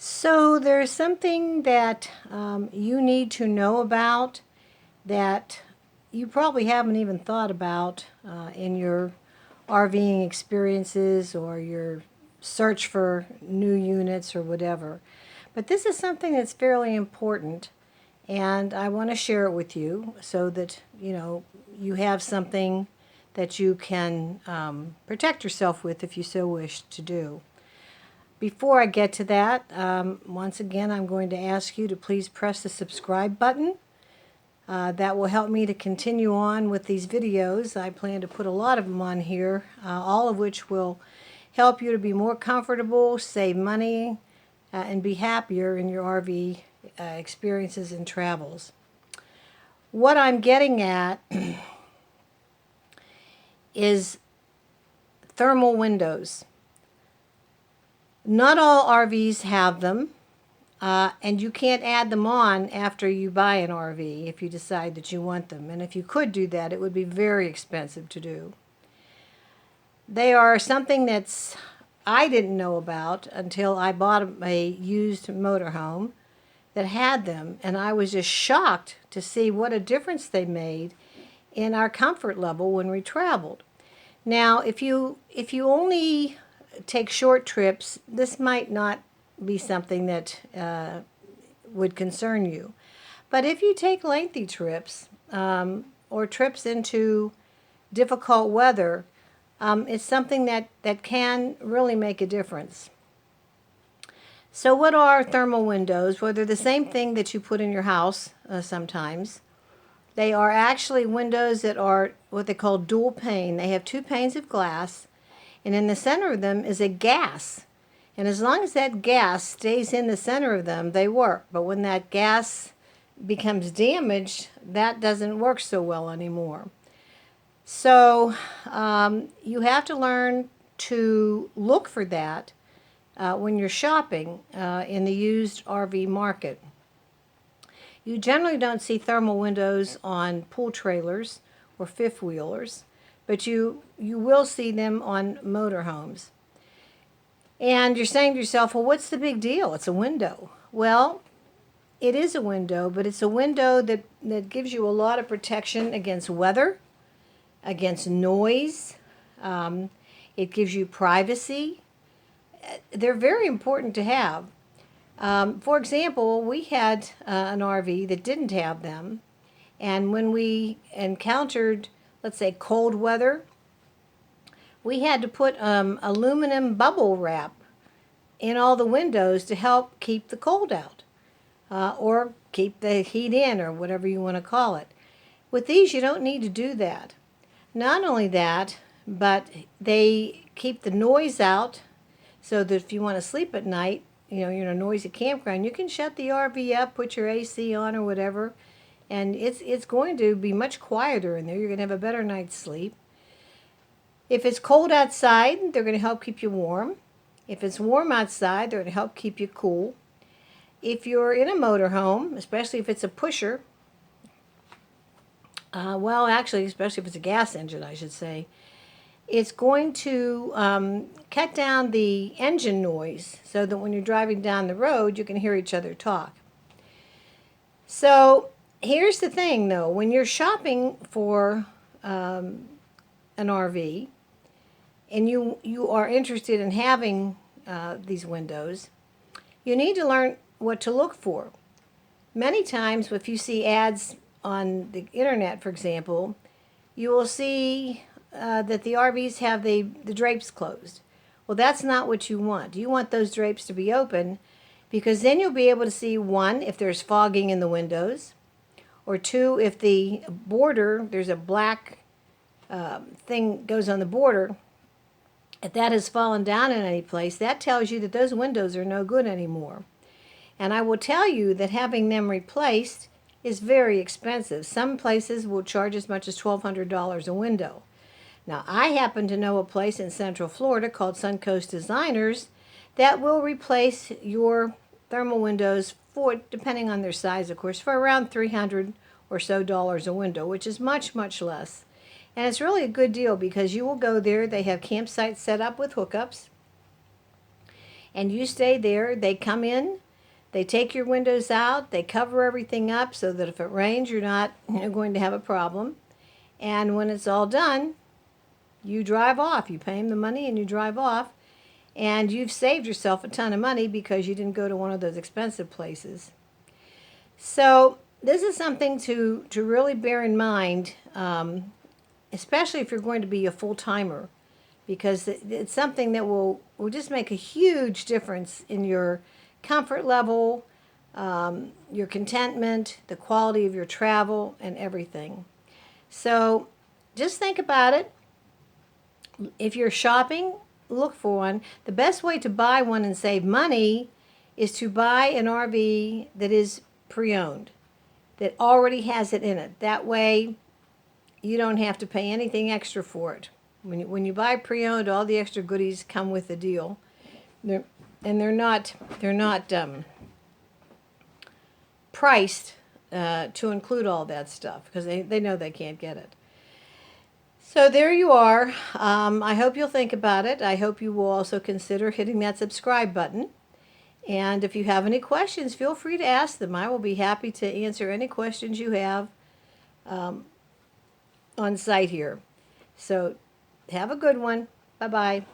So there's something that you need to know about that you probably haven't even thought about in your RVing experiences or your search for new units or whatever. But this is something that's fairly important, and I want to share it with you so that you have something that you can protect yourself with if you so wish to do. Before I get to that, once again, I'm going to ask you to please press the subscribe button. That will help me to continue on with these videos. I plan to put a lot of them on here, all of which will help you to be more comfortable, save money, and be happier in your RV experiences and travels. What I'm getting at is thermal windows. Not all RVs have them. And you can't add them on after you buy an RV if you decide that you want them. And if you could do that, it would be very expensive to do. They are something I didn't know about until I bought a used motorhome that had them, and I was just shocked to see what a difference they made in our comfort level when we traveled. Now, if you only take short trips, this might not be something that would concern you. But if you take lengthy trips or trips into difficult weather, it's something that can really make a difference. So what are thermal windows? Well, they're the same thing that you put in your house sometimes. They are actually windows that are what they call dual pane. They have two panes of glass, and in the center of them is a gas. And as long as that gas stays in the center of them, they work. But when that gas becomes damaged, that doesn't work so well anymore. So you have to learn to look for that when you're shopping in the used RV market. You generally don't see thermal windows on pool trailers or fifth wheelers, but you will see them on motorhomes. And you're saying to yourself, well, what's the big deal? It's a window. Well, it is a window, but it's a window that gives you a lot of protection against weather, against noise. It gives you privacy. They're very important to have. For example, we had an RV that didn't have them. And when we encountered, let's say, cold weather, we had to put aluminum bubble wrap in all the windows to help keep the cold out or keep the heat in, or whatever you want to call it. With these, you don't need to do that. Not only that, but they keep the noise out so that if you want to sleep at night, you're in a noisy campground, you can shut the RV up, put your AC on or whatever, and it's going to be much quieter in there. You're going to have a better night's sleep. If it's cold outside, they're going to help keep you warm. If it's warm outside, they're going to help keep you cool. If you're in a motorhome, especially if it's a pusher, especially if it's a gas engine, I should say, it's going to cut down the engine noise so that when you're driving down the road, you can hear each other talk. So here's the thing, though. When you're shopping for an RV, and you are interested in having these windows, you need to learn what to look for. Many times, if you see ads on the internet, for example, you will see that the RVs have the drapes closed. Well, that's not what you want. You want those drapes to be open, because then you'll be able to see, one, if there's fogging in the windows, or two, if the border, there's a black thing goes on the border, if that has fallen down in any place, that tells you that those windows are no good anymore. And I will tell you that having them replaced is very expensive. Some places will charge as much as $1,200 a window. Now, I happen to know a place in Central Florida called Suncoast Designers that will replace your thermal windows for, depending on their size, of course, for around $300 or so a window, which is much, much less. And it's really a good deal because you will go there. They have campsites set up with hookups. and you stay there. They come in, they take your windows out, they cover everything up so that if it rains, you're not going to have a problem. And when it's all done, you drive off. You pay them the money and you drive off. And you've saved yourself a ton of money because you didn't go to one of those expensive places. So this is something to really bear in mind, especially if you're going to be a full-timer, because it's something that will just make a huge difference in your comfort level, your contentment, the quality of your travel, and everything. So just think about it. If you're shopping, look for one. The best way to buy one and save money is to buy an RV that is pre-owned, that already has it in it. That way you don't have to pay anything extra for it. When you buy pre-owned, all the extra goodies come with the deal. They're not priced to include all that stuff because they know they can't get it. So there you are. I hope you'll think about it. I hope you will also consider hitting that subscribe button. And if you have any questions, feel free to ask them. I will be happy to answer any questions you have on site here. So have a good one. Bye-bye.